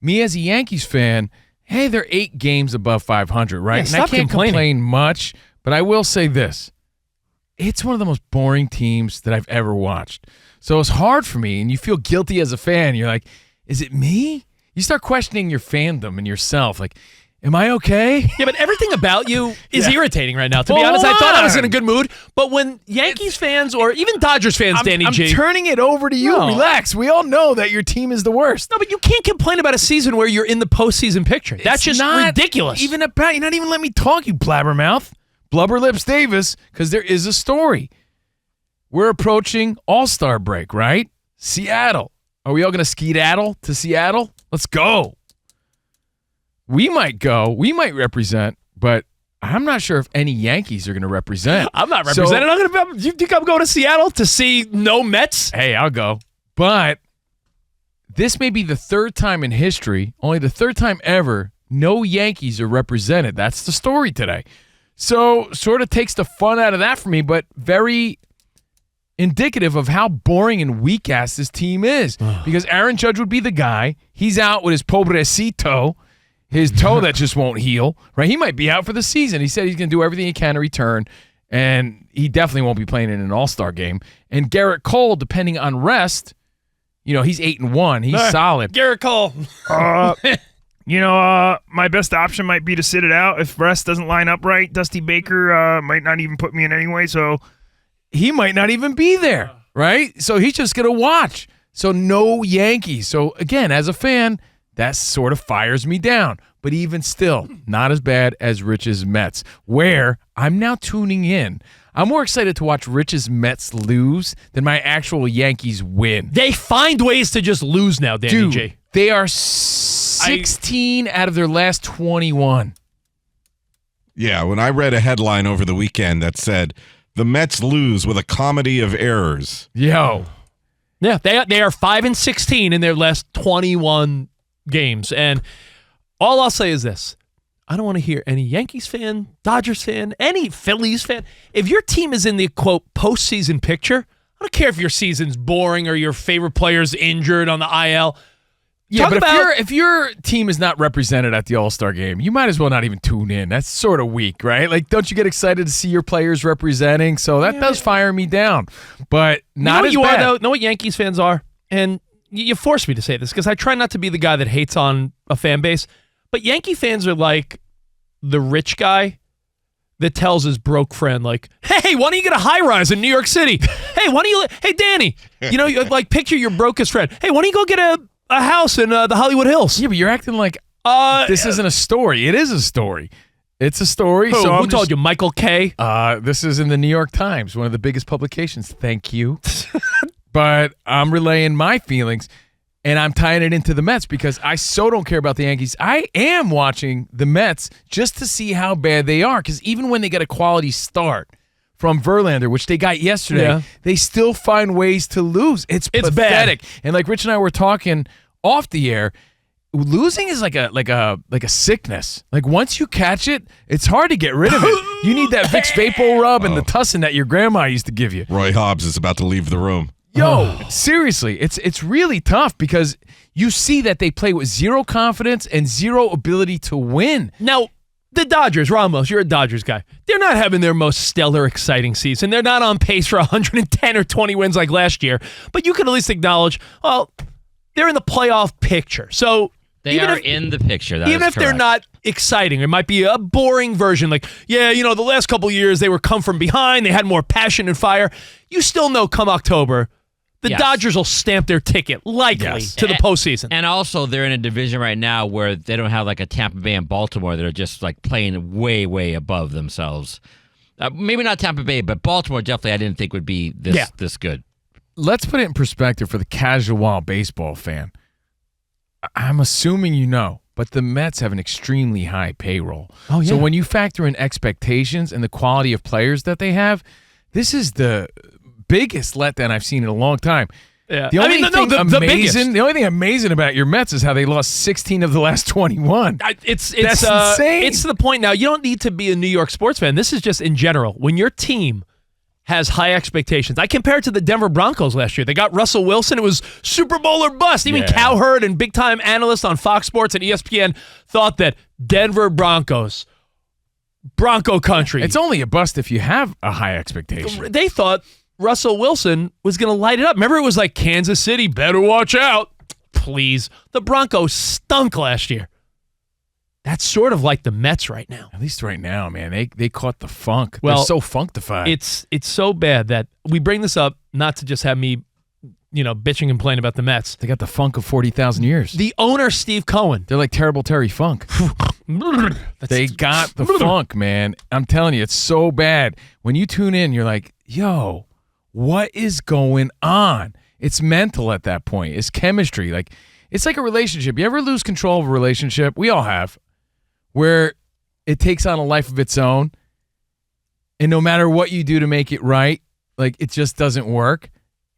me as a Yankees fan, hey, they're 8 games above 500, right? Yeah, and I can't complain much, but I will say this. It's one of the most boring teams that I've ever watched. So it's hard for me, and you feel guilty as a fan. You're like, is it me? You start questioning your fandom and yourself. Like, am I okay? Yeah, but everything about you is irritating right now. To be honest, I thought I was in a good mood. But when Yankees fans or even Dodgers fans, I'm turning it over to you. No. Relax. We all know that your team is the worst. No, but you can't complain about a season where you're in the postseason picture. That's just ridiculous. You're not even letting me talk, you blabbermouth. Blubber Lips Davis, because there is a story. We're approaching All-Star break, right? Seattle. Are we all going to skedaddle to Seattle? Let's go. We might go. We might represent, but I'm not sure if any Yankees are going to represent. I'm not representing. You think I'm going to Seattle to see no Mets? Hey, I'll go. But this may be the third time in history, only the third time ever, no Yankees are represented. That's the story today. So sort of takes the fun out of that for me, but very indicative of how boring and weak-ass this team is. Because Aaron Judge would be the guy. He's out with his pobrecito, his toe that just won't heal. Right? He might be out for the season. He said he's going to do everything he can to return, and he definitely won't be playing in an All-Star game. And Garrett Cole, depending on rest, he's 8-1. He's solid. Garrett Cole. My best option might be to sit it out. If rest doesn't line up right, Dusty Baker might not even put me in anyway, so he might not even be there, right? So he's just going to watch. So no Yankees. So, again, as a fan, that sort of fires me down. But even still, not as bad as Rich's Mets, where I'm now tuning in. I'm more excited to watch Rich's Mets lose than my actual Yankees win. They find ways to just lose now, Danny J. They are 16 out of their last 21. Yeah, when I read a headline over the weekend that said, the Mets lose with a comedy of errors. Yo. Yeah, they are 5-16 in their last 21 games. And all I'll say is this. I don't want to hear any Yankees fan, Dodgers fan, any Phillies fan. If your team is in the, quote, postseason picture, I don't care if your season's boring or your favorite player's injured on the IL. Yeah, but if your team is not represented at the All-Star game, you might as well not even tune in. That's sort of weak, right? Like, don't you get excited to see your players representing? So that does fire me down, but not as bad. Are, though? Know what Yankees fans are? And you forced me to say this because I try not to be the guy that hates on a fan base, but Yankee fans are like the rich guy that tells his broke friend, like, hey, why don't you get a high-rise in New York City? Hey, Danny, like, picture your brokest friend. Hey, why don't you go get a house in the Hollywood Hills? Yeah, but you're acting like this isn't a story. It is a story. It's a story. Who told you? Michael K? This is in the New York Times, one of the biggest publications. Thank you. But I'm relaying my feelings, and I'm tying it into the Mets because I so don't care about the Yankees. I am watching the Mets just to see how bad they are because even when they get a quality start from Verlander, which they got yesterday, they still find ways to lose. It's pathetic. Bad. And like Rich and I were talking off the air, losing is like a sickness. Like once you catch it, it's hard to get rid of it. You need that Vicks Vapor Rub and the Tussin that your grandma used to give you. Roy Hobbs is about to leave the room. Yo, seriously, it's really tough because you see that they play with zero confidence and zero ability to win. Now, the Dodgers, Ramos, you're a Dodgers guy. They're not having their most stellar, exciting season. They're not on pace for 110 or 20 wins like last year. But you can at least acknowledge, well, they're in the playoff picture. So they are in the picture. Even if they're not exciting, it might be a boring version. Like, the last couple of years they were come from behind. They had more passion and fire. You still know come October, the Dodgers will stamp their ticket, likely, to the postseason. And also, they're in a division right now where they don't have like a Tampa Bay and Baltimore that are just like playing way, way above themselves. Maybe not Tampa Bay, but Baltimore definitely I didn't think would be this good. Let's put it in perspective for the casual baseball fan. I'm assuming you know, but the Mets have an extremely high payroll. Oh, yeah. So when you factor in expectations and the quality of players that they have, this is the biggest letdown I've seen in a long time. Yeah. The only thing amazing about your Mets is how they lost 16 of the last 21. It's insane. It's to the point now. You don't need to be a New York sports fan. This is just in general. When your team has high expectations. I compare it to the Denver Broncos last year. They got Russell Wilson. It was Super Bowl or bust. Even Cowherd and big-time analysts on Fox Sports and ESPN thought that Denver Broncos, Bronco country. It's only a bust if you have a high expectation. They thought Russell Wilson was going to light it up. Remember, it was like Kansas City, better watch out. Please. The Broncos stunk last year. That's sort of like the Mets right now. At least right now, man. They caught the funk. Well, they're so funkified. It's so bad that we bring this up not to just have me, bitching and complaining about the Mets. They got the funk of 40,000 years. The owner, Steve Cohen. They're like Terrible Terry Funk. They got the funk, man. I'm telling you, it's so bad. When you tune in, you're like, yo, what is going on? It's mental at that point. It's chemistry. Like, it's like a relationship. You ever lose control of a relationship? We all have. Where it takes on a life of its own, and no matter what you do to make it right, like, it just doesn't work.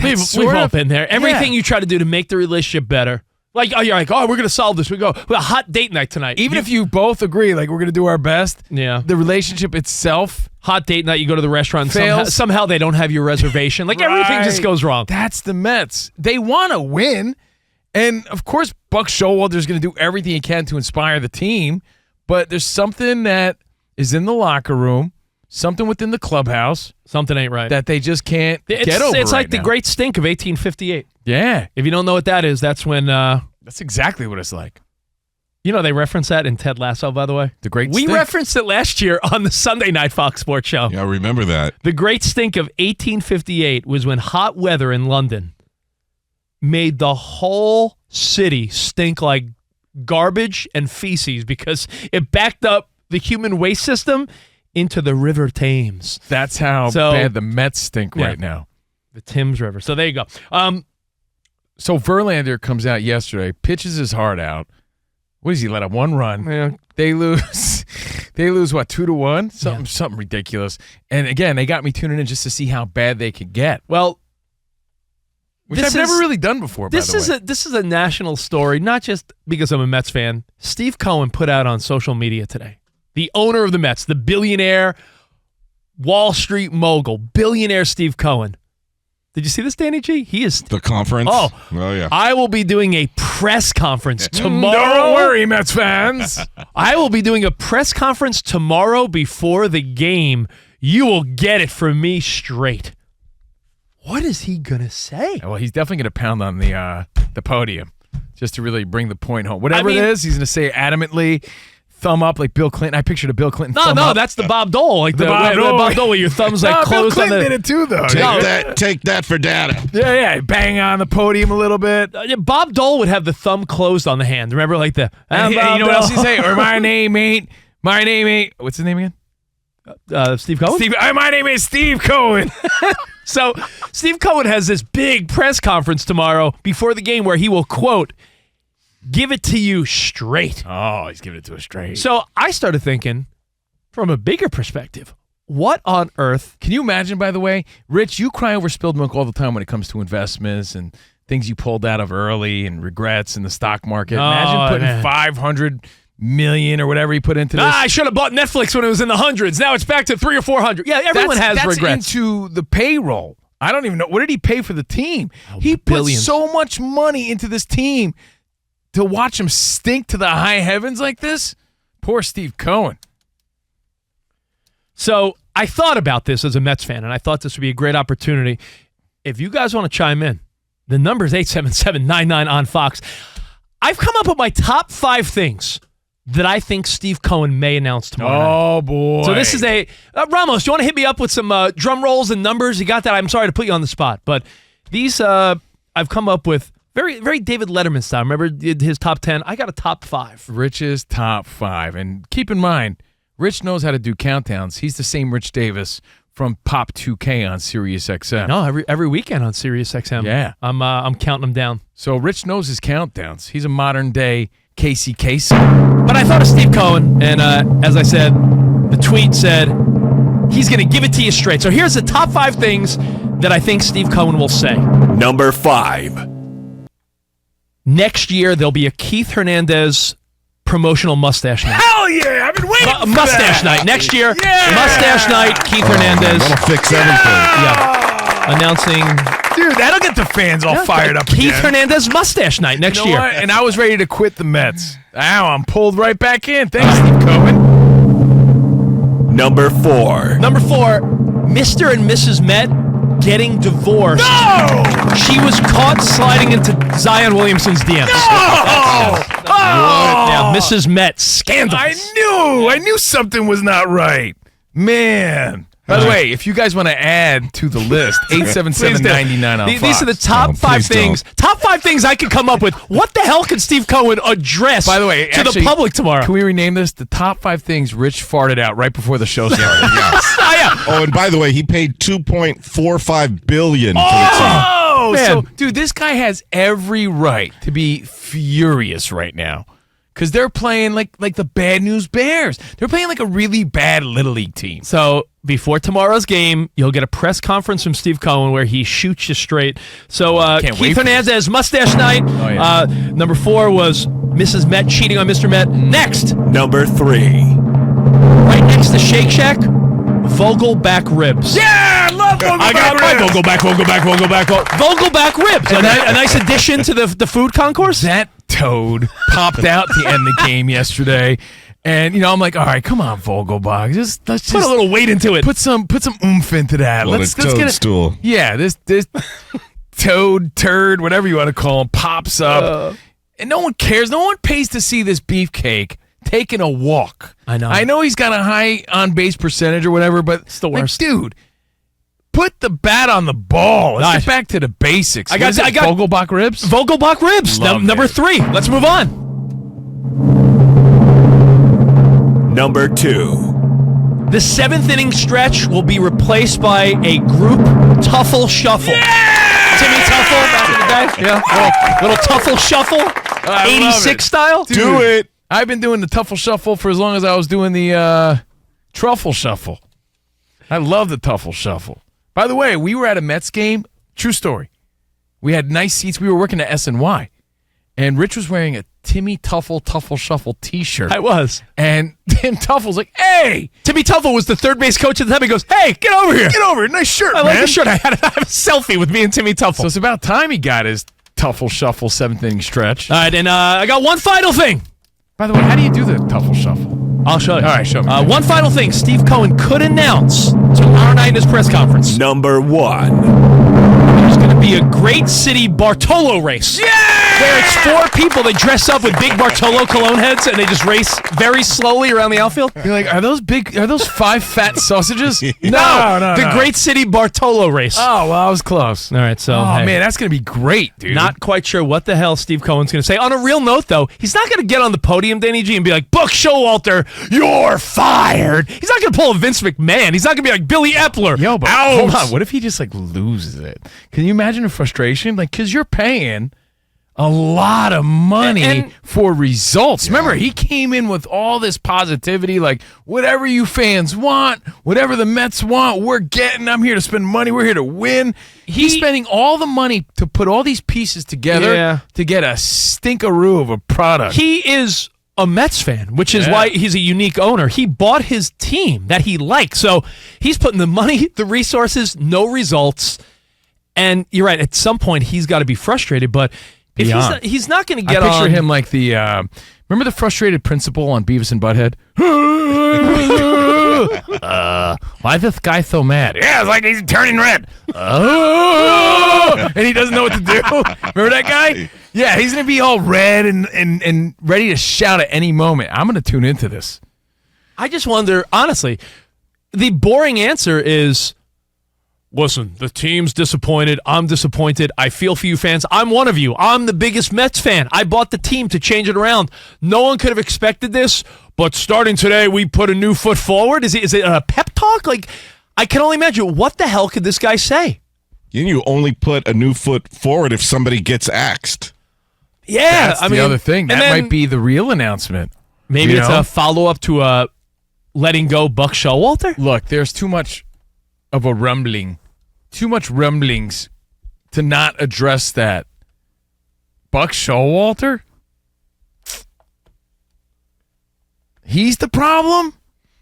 We've all been there. Everything you try to do to make the relationship better. Like, you're like, we're going to solve this. We have a hot date night tonight. Even if you both agree, like, we're going to do our best, the relationship itself. Hot date night, you go to the restaurant, fails. somehow they don't have your reservation. Like, everything just goes wrong. That's the Mets. They want to win. And, of course, Buck Showalter's going to do everything he can to inspire the team. But there's something that is in the locker room, something within the clubhouse. Something ain't right. That they just can't get over. It's like the great stink of 1858. Yeah. If you don't know what that is, that's when... that's exactly what it's like. They reference that in Ted Lasso, by the way. The great We stink. referenced it last year on the Sunday Night Fox Sports Show. Yeah, I remember that. The great stink of 1858 was when hot weather in London made the whole city stink like garbage and feces because it backed up the human waste system into the River Thames. That's how bad the Mets stink right now. The Thames River. So there you go. So Verlander comes out yesterday, pitches his heart out. What does he let up? One run. Yeah. They lose. They lose what, 2-1? Something ridiculous. And again, they got me tuning in just to see how bad they could get. Well, which I've never really done before. This is a national story, not just because I'm a Mets fan. Steve Cohen put out on social media today. The owner of the Mets, the billionaire, Wall Street mogul, billionaire Steve Cohen. Did you see this, Danny G? He is the conference. Oh yeah. I will be doing a press conference tomorrow. Don't worry, Mets fans. I will be doing a press conference tomorrow before the game. You will get it from me straight. What is he gonna say? Well, he's definitely gonna pound on the podium just to really bring the point home. Whatever it is, he's gonna say adamantly. Thumb up like Bill Clinton. I pictured a Bill Clinton. No, that's the Bob Dole. Like the Bob Dole where your thumbs like closed Bill Clinton on the. did it too, though. Take that for data. Yeah. Bang on the podium a little bit. Bob Dole would have the thumb closed on the hand. Remember, like the. You know what else he'd say? Or my name ain't. What's his name again? Steve Cohen. My name is Steve Cohen. So Steve Cohen has this big press conference tomorrow before the game where he will quote. Give it to you straight. Oh, he's giving it to us straight. So I started thinking, from a bigger perspective, what on earth? Can you imagine, by the way, Rich, you cry over spilled milk all the time when it comes to investments and things you pulled out of early and regrets in the stock market. Imagine putting $500 million or whatever he put into this. I should have bought Netflix when it was in the hundreds. Now it's back to 300 or 400. Yeah, everyone has regrets. That's into the payroll. I don't even know. What did he pay for the team? He put so much money into this team. To watch him stink to the high heavens like this? Poor Steve Cohen. So I thought about this as a Mets fan, and I thought this would be a great opportunity. If you guys want to chime in, the number is 877-99 on Fox. I've come up with my top 5 things that I think Steve Cohen may announce tomorrow night. Oh, boy. So this is a... Ramos, do you want to hit me up with some drum rolls and numbers? You got that? I'm sorry to put you on the spot, but these I've come up with... Very, very David Letterman style. Remember his top 10? I got a top 5. Rich's top 5. And keep in mind, Rich knows how to do countdowns. He's the same Rich Davis from Pop 2K on Sirius XM. No, every weekend on Sirius XM. Yeah. I'm counting them down. So Rich knows his countdowns. He's a modern-day Casey Kasem. But I thought of Steve Cohen, and as I said, the tweet said he's going to give it to you straight. So here's the top 5 things that I think Steve Cohen will say. Number 5. Next year, there'll be a Keith Hernandez promotional mustache. Hell yeah! I've been waiting for mustache that. night next year. Yeah. Mustache night. Keith Hernandez. That'll fix everything. Yeah. Announcing Dude, that'll get the fans all fired up Keith again. Hernandez mustache night next You know year. what? And I was ready to quit the Mets. Now I'm pulled right back in. Thanks, Steve Cohen. Number 4. Number 4, Mr. and Mrs. Met getting divorced. No! She was caught sliding into Zion Williamson's DMs. Oh! Yeah, Mrs. Met, scandalous. I knew something was not right. Man. By the way, if you guys want to add to the list, 877-99 on These Fox. are the top No, 5 please things. don't. Top 5 things I could come up with. What the hell could Steve Cohen address By the way, to actually, the public tomorrow? Can we rename this the top 5 things Rich farted out right before the show started? Yes. Oh, yeah. Oh, and by the way, he paid $2.45 billion for the team. Oh, Man. so dude, this guy has every right to be furious right now because they're playing like the Bad News Bears. They're playing like a really bad Little League team. So before tomorrow's game, you'll get a press conference from Steve Cohen where he shoots you straight. So Can't wait Keith for this. Hernandez, mustache night. yeah. Number 4 was Mrs. Met cheating on Mr. Met. Next, Number 3. right next to Shake Shack, Vogelback ribs. Yeah, I love Vogelback I got my Vogelback ribs. A nice addition to the food concourse. That toad popped out to end the game yesterday. And I'm like, all right, come on, Vogelbach. Let's Put a little weight into it. put some oomph into that. What let's a get it. toadstool. Yeah, this toad, turd, whatever you want to call him, pops up, and no one cares. No one pays to see this beefcake taking a walk. I know. I know he's got a high on base percentage or whatever, but it's the worst. dude. Put the bat on the ball. Let's get back to the basics. I got Vogelbach ribs. Vogelbach ribs. Love Number it. 3. Let's move on. Number 2. The 7th inning stretch will be replaced by a group Tuffle Shuffle. Timmy Tuffle back in the day. Yeah. Little Tuffle Shuffle. I love 86 it. style. Do it. I've been doing the Tuffle Shuffle for as long as I was doing the Truffle Shuffle. I love the Tuffle Shuffle. By the way, we were at a Mets game. True story. We had nice seats. We were working at SNY. And Rich was wearing a Timmy Tuffle Shuffle t-shirt. I was. And Tim Tuffle's like, hey, Timmy Tuffle was the third base coach at the time. He goes, hey, get over here. get over here. Nice shirt, I man. like the shirt. I have a selfie with me and Timmy Tuffle. So it's about time he got his Tuffle Shuffle 7th inning stretch. All right, and I got one final thing. By the way, how do you do the Tuffle Shuffle? I'll show you. All right, show me. One final thing Steve Cohen could announce tomorrow night in his press conference. Number 1. There's going to be a Great City Bartolo race. Yeah! Where it's 4 people. They dress up with big Bartolo cologne heads and they just race very slowly around the outfield. You're like, are those 5 fat sausages? No, The Great City Bartolo race. Oh, well, I was close. All right, so Oh, hey, man, that's going to be great, dude. not quite sure what the hell Steve Cohen's going to say. On a real note, though, he's not going to get on the podium, Danny G, and be like, Buck Showalter, you're fired. He's not going to pull a Vince McMahon. He's not going to be like Billy Epler. Yo, but Ouch. hold on. What if he just, loses it? Can you imagine the frustration? Because you're paying a lot of money And- for results. Remember, he came in with all this positivity, like, whatever you fans want, whatever the Mets want, we're getting. I'm here to spend money. We're here to win. He's spending all the money to put all these pieces together Yeah. to get a stinkaroo of a product. He is a Mets fan, which is Yeah. why he's a unique owner. He bought his team that he likes. So he's putting the money, the resources, no results. And you're right. At some point, he's got to be frustrated. But if he's not going to get I picture on. him like the remember the frustrated principal on Beavis and Butthead? Why is this guy so mad? Yeah, it's like he's turning red. And he doesn't know what to do. Remember that guy? Yeah, he's gonna be all red and ready to shout at any moment. I'm gonna tune into this. I just wonder, honestly, the boring answer is, listen, the team's disappointed. I'm disappointed. I feel for you fans. I'm one of you. I'm the biggest Mets fan. I bought the team to change it around. No one could have expected this, but starting today, we put a new foot forward. Is it a pep talk? Like, I can only imagine, what the hell could this guy say? You only put a new foot forward if somebody gets axed. Yeah, That's the other thing. That might be the real announcement. Maybe You it's know? a follow-up to letting go Buck Showalter? Look, there's too much of a rumbling, too much rumblings to not address that. Buck Showalter? He's the problem?